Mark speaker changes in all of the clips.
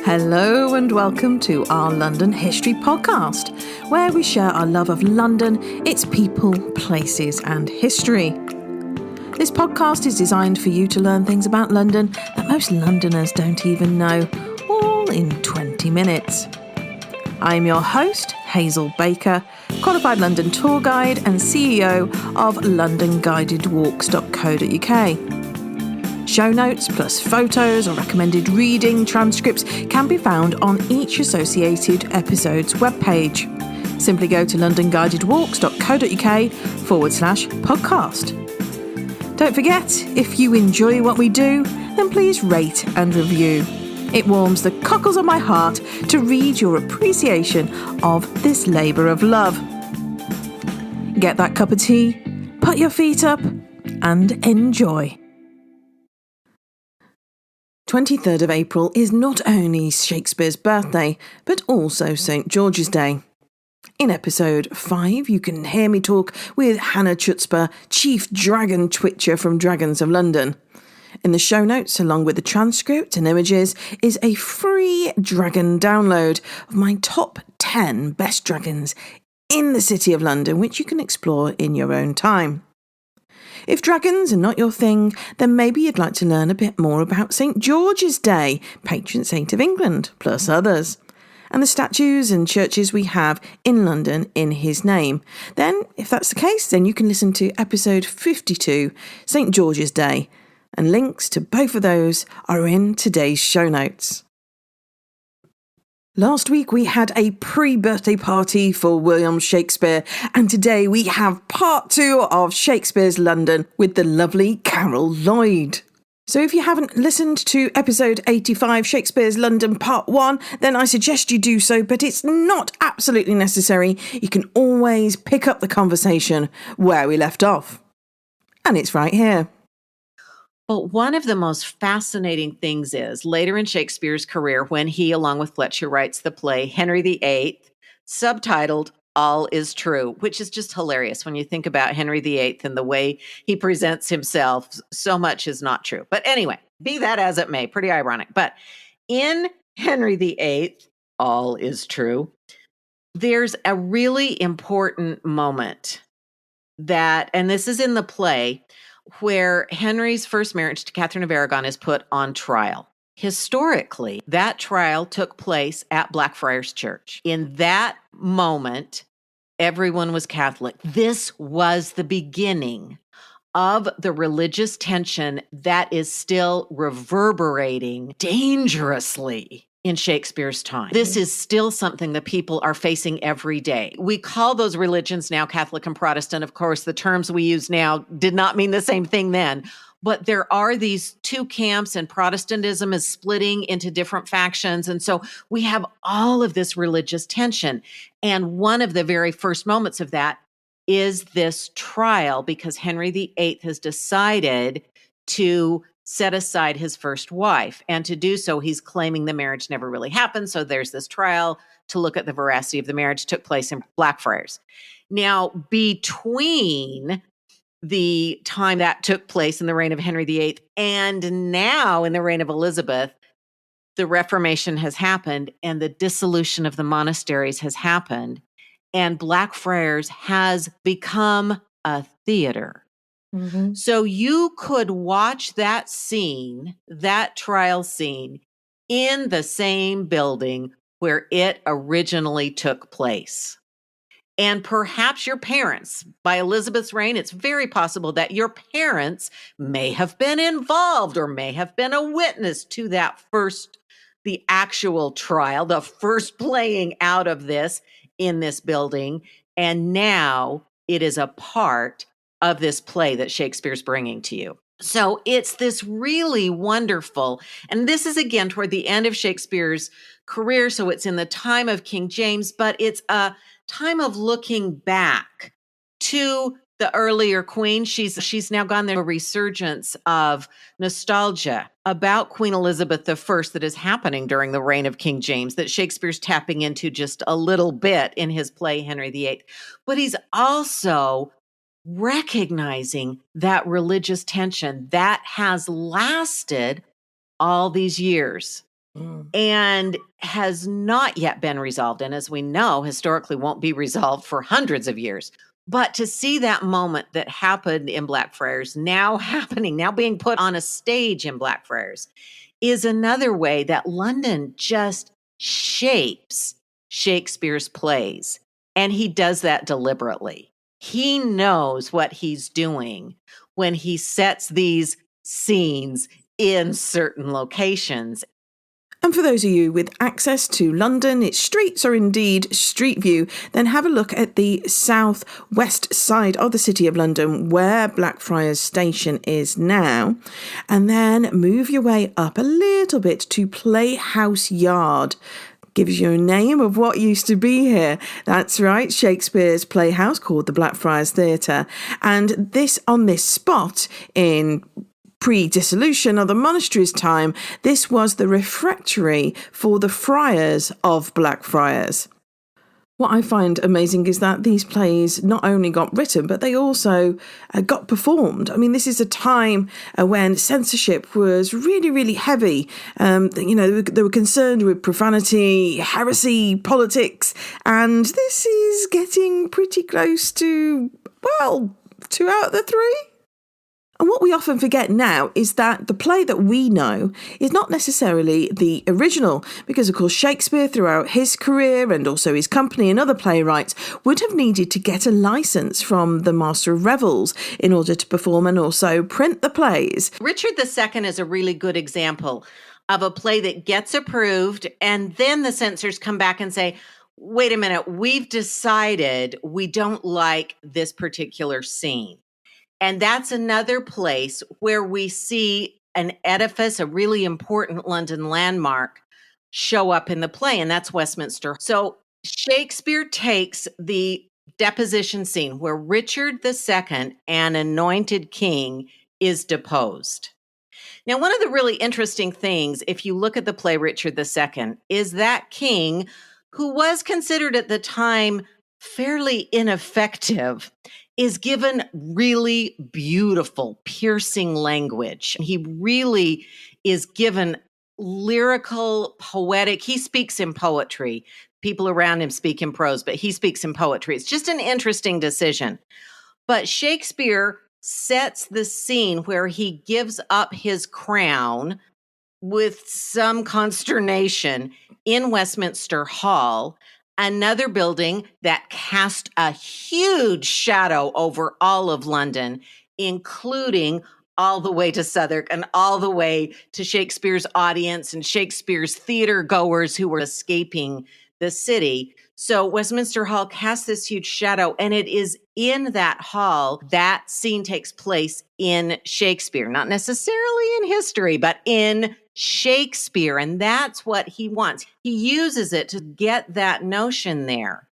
Speaker 1: Hello and welcome to our London History Podcast, where we share our love of London, its people, places and history. This podcast is designed for you to learn things about London that most Londoners don't even know, all in 20 minutes. I'm your host, Hazel Baker, qualified London tour guide and CEO of londonguidedwalks.co.uk. Show notes plus photos or recommended reading transcripts can be found on each associated episode's webpage. Simply go to londonguidedwalks.co.uk/podcast. Don't forget, if you enjoy what we do, then please rate and review. It warms the cockles of my heart to read your appreciation of this labour of love. Get that cup of tea, put your feet up, and enjoy. 23rd of April is not only Shakespeare's birthday, but also St. George's Day. In episode 5, you can hear me talk with Hannah Chutzper, Chief Dragon Twitcher from Dragons of London. In the show notes, along with the transcript and images, is a free dragon download of my top 10 best dragons in the City of London, which you can explore in your own time. If dragons are not your thing, then maybe you'd like to learn a bit more about St. George's Day, patron saint of England, plus others, and the statues and churches we have in London in his name. Then, if that's the case, then you can listen to episode 52, St. George's Day, and links to both of those are in today's show notes. Last week we had a pre-birthday party for William Shakespeare, and today we have part 2 of Shakespeare's London with the lovely Carol Lloyd. So if you haven't listened to episode 85, Shakespeare's London part 1, then I suggest you do so, but it's not absolutely necessary. You can always pick up the conversation where we left off. And it's right here.
Speaker 2: But one of the most fascinating things is later in Shakespeare's career, when he, along with Fletcher, writes the play Henry VIII, subtitled All is True, which is just hilarious when you think about Henry VIII and the way he presents himself. So much is not true. But anyway, be that as it may, pretty ironic. But in Henry VIII, All is True, there's a really important moment that, and this is in the play, where Henry's first marriage to Catherine of Aragon is put on trial. Historically, that trial took place at Blackfriars Church. In that moment, everyone was Catholic. This was the beginning of the religious tension that is still reverberating dangerously in Shakespeare's time. This is still something that people are facing every day. We call those religions now Catholic and Protestant. Of course, the terms we use now did not mean the same thing then. But there are these two camps, and Protestantism is splitting into different factions. And so we have all of this religious tension. And one of the very first moments of that is this trial, because Henry VIII has decided to set aside his first wife. And to do so, he's claiming the marriage never really happened. So there's this trial to look at the veracity of the marriage. Took place in Blackfriars. Now, between the time that took place in the reign of Henry VIII and now in the reign of Elizabeth, the Reformation has happened and the dissolution of the monasteries has happened. And Blackfriars has become a theater. Mm-hmm. So you could watch that scene, that trial scene, in the same building where it originally took place. And perhaps your parents, by Elizabeth's reign, it's very possible that your parents may have been involved or may have been a witness to that first, the actual trial, the first playing out of this in this building. And now it is a part of this play that Shakespeare's bringing to you. So it's this really wonderful, and this is again toward the end of Shakespeare's career, so it's in the time of King James, but it's a time of looking back to the earlier queen. She's now gone through a resurgence of nostalgia about Queen Elizabeth I that is happening during the reign of King James, that Shakespeare's tapping into just a little bit in his play Henry VIII. But he's also recognizing that religious tension that has lasted all these years. and has not yet been resolved. And as we know, historically won't be resolved for hundreds of years. But to see that moment that happened in Blackfriars now happening, now being put on a stage in Blackfriars, is another way that London just shapes Shakespeare's plays. And he does that deliberately. He knows what he's doing when he sets these scenes in certain locations.
Speaker 1: And for those of you with access to London, its streets, or indeed Street View, then have a look at the south-west side of the City of London, where Blackfriars Station is now, and then move your way up a little bit to Playhouse Yard. Gives you a name of what used to be here. That's right, Shakespeare's playhouse called the Blackfriars Theatre. And this, on this spot in pre-dissolution of the monastery's time, this was the refectory for the friars of Blackfriars. What I find amazing is that these plays not only got written, but they also got performed. I mean, this is a time when censorship was really, really heavy. They were concerned with profanity, heresy, politics, and this is getting pretty close to, 2 out of the 3. And what we often forget now is that the play that we know is not necessarily the original, because of course Shakespeare throughout his career and also his company and other playwrights would have needed to get a licence from the Master of Revels in order to perform and also print the plays.
Speaker 2: Richard II is a really good example of a play that gets approved and then the censors come back and say, wait a minute, we've decided we don't like this particular scene. And that's another place where we see an edifice, a really important London landmark, show up in the play, and that's Westminster. So Shakespeare takes the deposition scene where Richard II, an anointed king, is deposed. Now, one of the really interesting things, if you look at the play Richard II, is that king, who was considered at the time fairly ineffective, is given really beautiful, piercing language. He really is given lyrical, poetic. He speaks in poetry. People around him speak in prose, but he speaks in poetry. It's just an interesting decision. But Shakespeare sets the scene where he gives up his crown with some consternation in Westminster Hall, another building that cast a huge shadow over all of London, including all the way to Southwark and all the way to Shakespeare's audience and Shakespeare's theater goers who were escaping the city. So Westminster Hall casts this huge shadow, and it is in that hall that scene takes place in Shakespeare, not necessarily in history, but in Shakespeare. And that's what he wants. He uses it to get that notion there.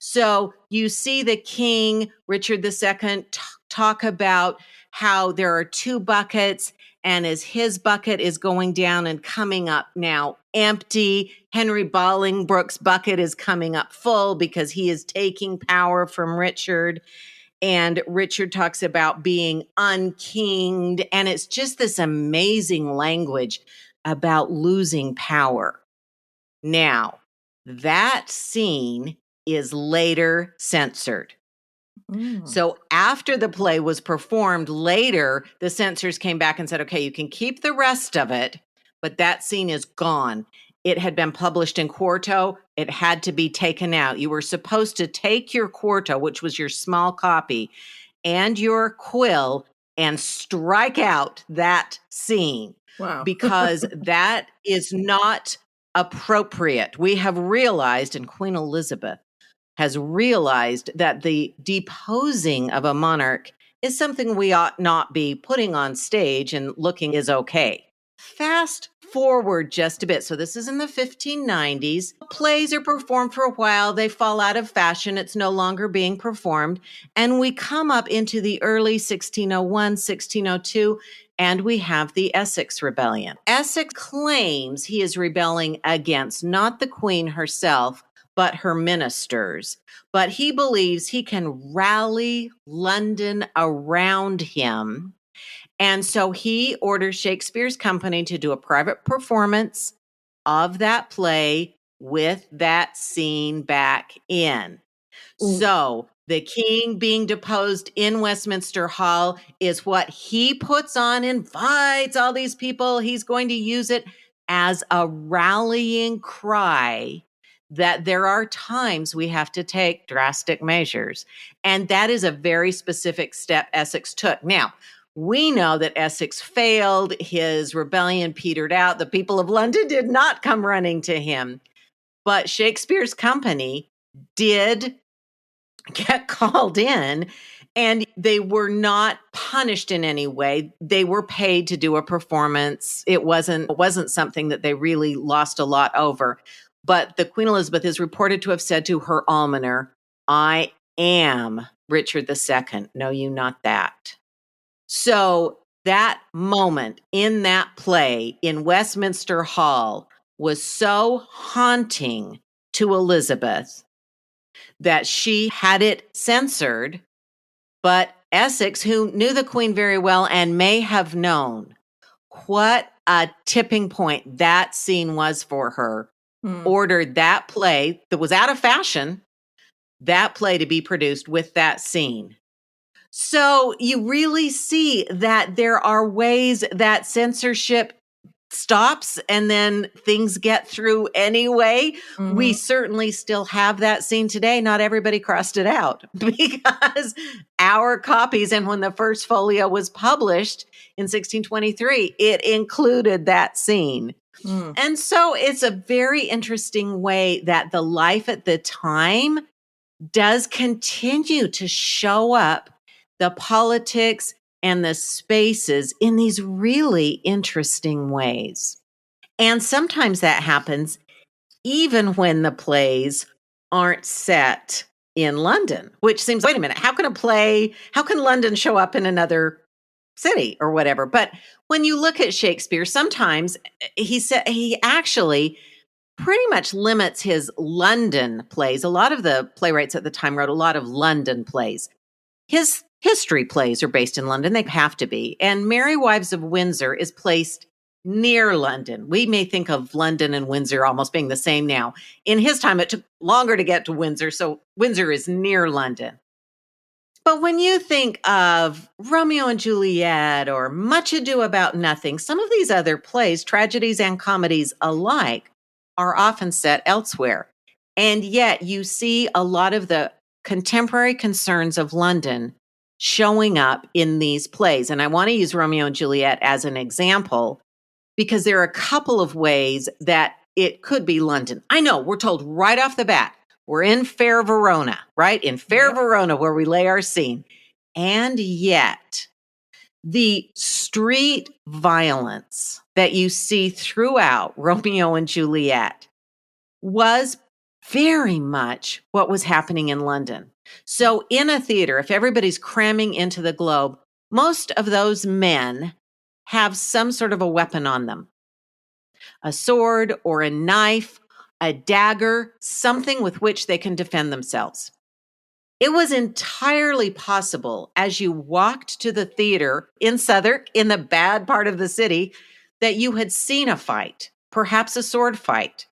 Speaker 2: So you see the king, Richard II, talk about how there are 2 buckets, and as his bucket is going down and coming up now empty, Henry Bolingbroke's bucket is coming up full because he is taking power from Richard. And Richard talks about being unkinged. And it's just this amazing language about losing power. Now, that scene is later censored. So after the play was performed later, the censors came back and said, okay, you can keep the rest of it, but that scene is gone. It had been published in quarto. It had to be taken out. You were supposed to take your quarto, which was your small copy, and your quill and strike out that scene.
Speaker 1: Wow.
Speaker 2: Because that is not appropriate. We have realized, and Queen Elizabeth has realized, that the deposing of a monarch is something we ought not be putting on stage and looking is okay. Fast forward just a bit. So this is in the 1590s. Plays are performed for a while. They fall out of fashion. It's no longer being performed. And we come up into the early 1601, 1602, and we have the Essex Rebellion. Essex claims he is rebelling against not the Queen herself, but her ministers. But he believes he can rally London around him. And so he orders Shakespeare's company to do a private performance of that play with that scene back in.
Speaker 1: Ooh.
Speaker 2: So the king being deposed in Westminster Hall is what he puts on, invites all these people. He's going to use it as a rallying cry that there are times we have to take drastic measures. And that is a very specific step Essex took. Now, we know that Essex failed. His rebellion petered out. The people of London did not come running to him. But Shakespeare's company did get called in, and they were not punished in any way. They were paid to do a performance. It wasn't something that they really lost a lot over. But the Queen Elizabeth is reported to have said to her almoner, "I am Richard II. Know you not that." So that moment in that play in Westminster Hall was so haunting to Elizabeth that she had it censored. But Essex, who knew the Queen very well and may have known what a tipping point that scene was for her, ordered that play that was out of fashion, that play to be produced with that scene. So you really see that there are ways that censorship stops and then things get through anyway. We certainly still have that scene today. Not everybody crossed it out because our copies, and when the first folio was published in 1623, it included that scene. And so it's a very interesting way that the life at the time does continue to show up the politics and the spaces in these really interesting ways. And sometimes that happens even when the plays aren't set in London, which seems, wait a minute, how can London show up in another city or whatever? But when you look at Shakespeare, sometimes he actually pretty much limits his London plays. A lot of the playwrights at the time wrote a lot of London plays. His history plays are based in London. They have to be. And Merry Wives of Windsor is placed near London. We may think of London and Windsor almost being the same now. In his time, it took longer to get to Windsor, so Windsor is near London. But when you think of Romeo and Juliet or Much Ado About Nothing, some of these other plays, tragedies and comedies alike, are often set elsewhere. And yet you see a lot of the contemporary concerns of London showing up in these plays. And I want to use Romeo and Juliet as an example because there are a couple of ways that it could be London. I know we're told right off the bat, we're in fair Verona, right? In fair Verona, where we lay our scene. And yet the street violence that you see throughout Romeo and Juliet was very much what was happening in London. So in a theater, if everybody's cramming into the globe, most of those men have some sort of a weapon on them. A sword or a knife, a dagger, something with which they can defend themselves. It was entirely possible as you walked to the theater in Southwark, in the bad part of the city, that you had seen a fight, perhaps a sword fight.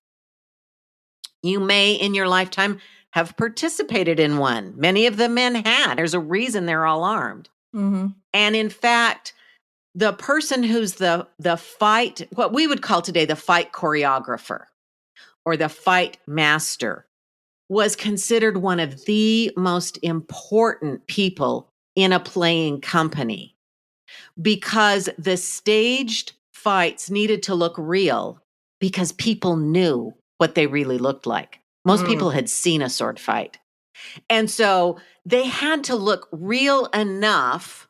Speaker 2: You may in your lifetime have participated in one. Many of the men had. There's a reason they're all armed. And in fact, the person who's the fight, what we would call today the fight choreographer or the fight master, was considered one of the most important people in a playing company because the staged fights needed to look real because people knew what they really looked like. Most people had seen a sword fight. And so they had to look real enough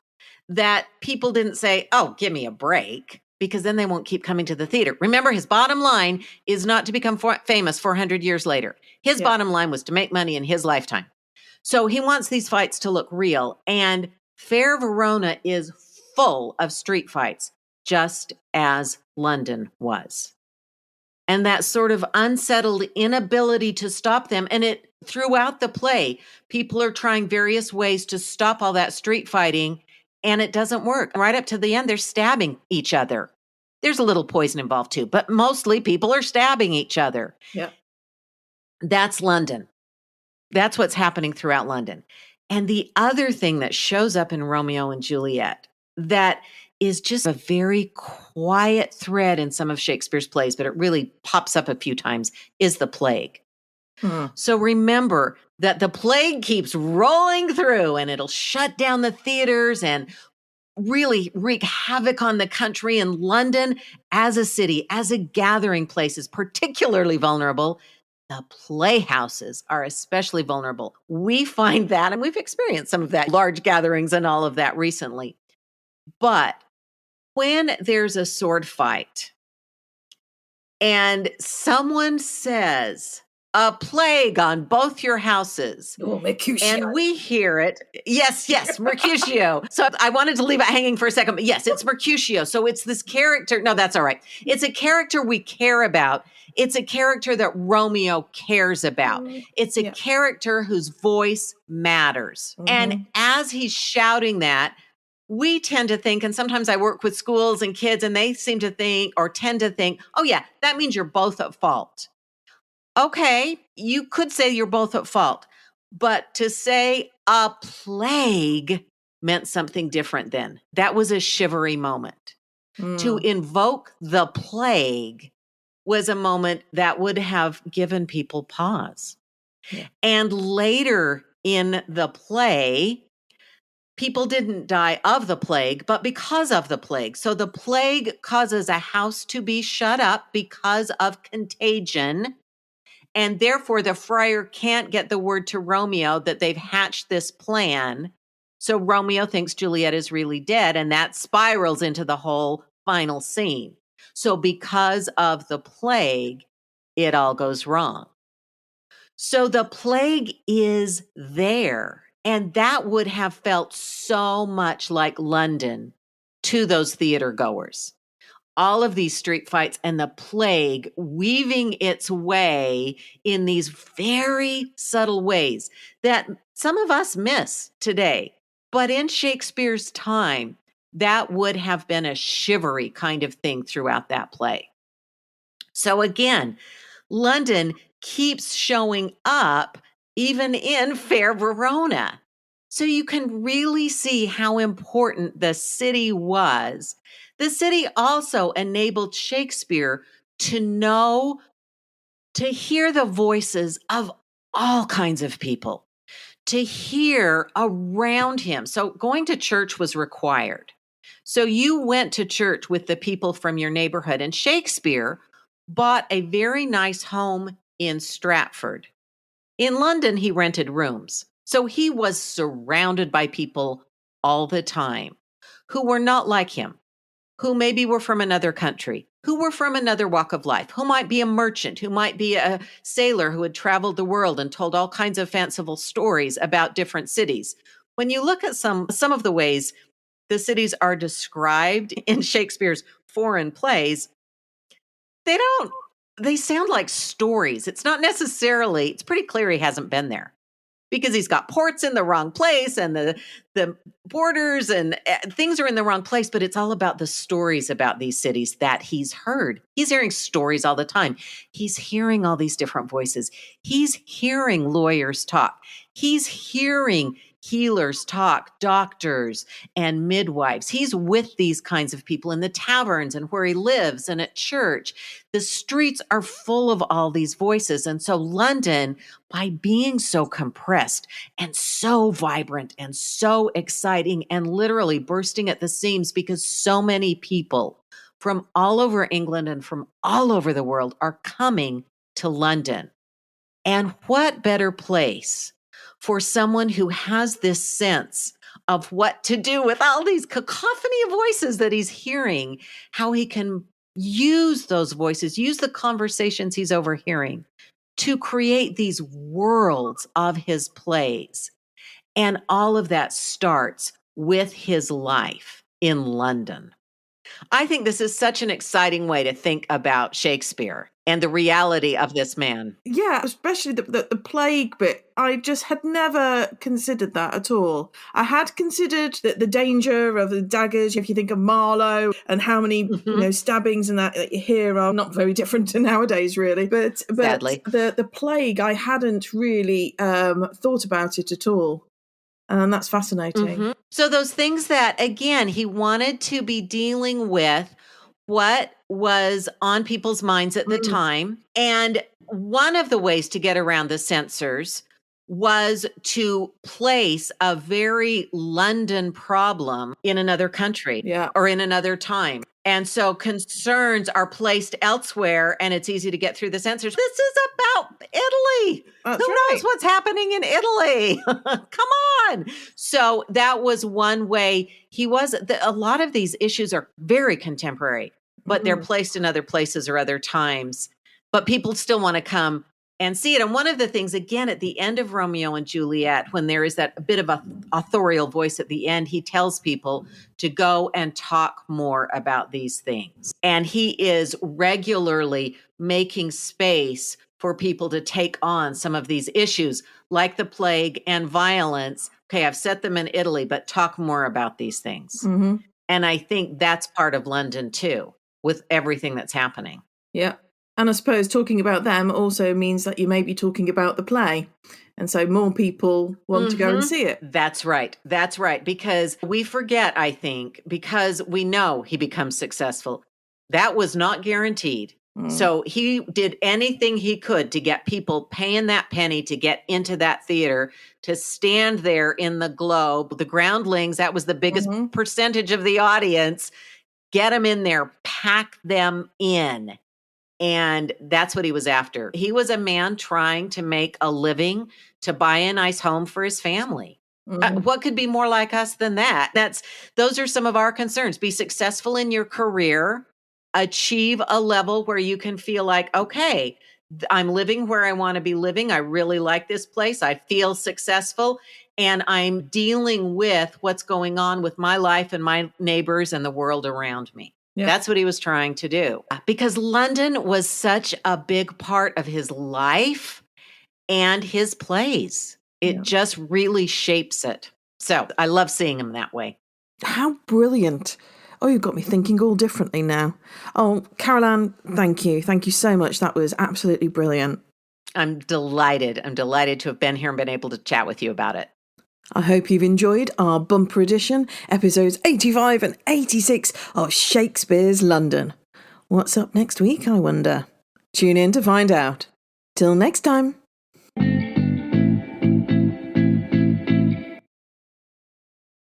Speaker 2: that people didn't say, "Oh, give me a break," because then they won't keep coming to the theater. Remember, his bottom line is not to become famous 400 years later. His bottom line was to make money in his lifetime. So he wants these fights to look real. And fair Verona is full of street fights, just as London was. And that sort of unsettled inability to stop them. And it throughout the play, people are trying various ways to stop all that street fighting, and it doesn't work. Right up to the end, they're stabbing each other. There's a little poison involved too, but mostly people are stabbing each other.
Speaker 1: Yeah.
Speaker 2: That's London. That's what's happening throughout London. And the other thing that shows up in Romeo and Juliet that is just a very quiet thread in some of Shakespeare's plays, but it really pops up a few times, is the plague. So remember that the plague keeps rolling through and it'll shut down the theaters and really wreak havoc on the country. And London, as a city, as a gathering place, is particularly vulnerable. The playhouses are especially vulnerable. We find that, and we've experienced some of that, large gatherings and all of that recently. But when there's a sword fight and someone says, a plague on both your houses.
Speaker 1: Oh, Mercutio.
Speaker 2: And we hear it. Yes, Mercutio. So I wanted to leave it hanging for a second, but yes, it's Mercutio. So it's this character. No, that's all right. It's a character we care about. It's a character that Romeo cares about. It's a character whose voice matters. And as he's shouting that, we tend to think, and sometimes I work with schools and kids, and they seem to think or tend to think, oh yeah, that means you're both at fault. Okay, you could say you're both at fault, but to say a plague meant something different then. That was a shivery moment. To invoke the plague was a moment that would have given people pause. Yeah. And later in the play, people didn't die of the plague, but because of the plague. So the plague causes a house to be shut up because of contagion. And therefore, the friar can't get the word to Romeo that they've hatched this plan. So Romeo thinks Juliet is really dead, and that spirals into the whole final scene. So because of the plague, it all goes wrong. So the plague is there, and that would have felt so much like London to those theater goers. All of these street fights and the plague weaving its way in these very subtle ways that some of us miss today. But in Shakespeare's time, that would have been a shivery kind of thing throughout that play. So again, London keeps showing up even in fair Verona. So you can really see how important the city was. The city also enabled Shakespeare to hear the voices of all kinds of people, to hear around him. So going to church was required. So you went to church with the people from your neighborhood, and Shakespeare bought a very nice home in Stratford. In London, he rented rooms. So he was surrounded by people all the time who were not like him, who maybe were from another country, who were from another walk of life, who might be a merchant, who might be a sailor who had traveled the world and told all kinds of fanciful stories about different cities. When you look at some of the ways the cities are described in Shakespeare's foreign plays, they sound like stories. It's pretty clear he hasn't been there, because he's got ports in the wrong place and the borders and things are in the wrong place, but it's all about the stories about these cities that he's heard. He's hearing stories all the time. He's hearing all these different voices. He's hearing lawyers talk. He's hearing healers talk, doctors and midwives. He's with these kinds of people in the taverns and where he lives and at church. The streets are full of all these voices. And so London, by being so compressed and so vibrant and so exciting and literally bursting at the seams because so many people from all over England and from all over the world are coming to London. And what better place for someone who has this sense of what to do with all these cacophony of voices that he's hearing, how he can use those voices, use the conversations he's overhearing to create these worlds of his plays. And all of that starts with his life in London. I think this is such an exciting way to think about Shakespeare and the reality of this man.
Speaker 1: Yeah, especially the plague bit. I just had never considered that at all. I had considered the danger of the daggers. If you think of Marlowe and how many stabbings and that you hear are not very different to nowadays, really. But
Speaker 2: Sadly.
Speaker 1: the plague, I hadn't really thought about it at all. And that's fascinating.
Speaker 2: So those things that, again, he wanted to be dealing with what was on people's minds at the time. And one of the ways to get around the censors was to place a very London problem in another country or in another time. And so concerns are placed elsewhere, and it's easy to get through the censors. This is about Italy. Who knows what's happening in Italy? Come on. So that was one way a lot of these issues are very contemporary, but they're placed in other places or other times. But people still want to come and see it. And one of the things, again, at the end of Romeo and Juliet, when there is that bit of a authorial voice at the end, he tells people to go and talk more about these things. And he is regularly making space for people to take on some of these issues, like the plague and violence. Okay, I've set them in Italy, but talk more about these things. And I think that's part of London, too, with everything that's happening.
Speaker 1: Yeah. And I suppose talking about them also means that you may be talking about the play. And so more people want to go and see it.
Speaker 2: That's right. That's right. Because we forget, I think, because we know he becomes successful. That was not guaranteed. So he did anything he could to get people paying that penny to get into that theater, to stand there in the globe. The groundlings, that was the biggest percentage of the audience. Get them in there, pack them in. And that's what he was after. He was a man trying to make a living, to buy a nice home for his family. What could be more like us than that? Those are some of our concerns. Be successful in your career, achieve a level where you can feel like, okay, I'm living where I want to be living. I really like this place. I feel successful. And I'm dealing with what's going on with my life and my neighbors and the world around me. Yeah. That's what he was trying to do, because London was such a big part of his life and his plays. It just really shapes it. So I love seeing him that way.
Speaker 1: How brilliant. Oh, you've got me thinking all differently now. Oh, Carol Anne, thank you. Thank you so much. That was absolutely brilliant.
Speaker 2: I'm delighted. I'm delighted to have been here and been able to chat with you about it.
Speaker 1: I hope you've enjoyed our bumper edition, episodes 85 and 86 of Shakespeare's London. What's up next week, I wonder? Tune in to find out. Till next time.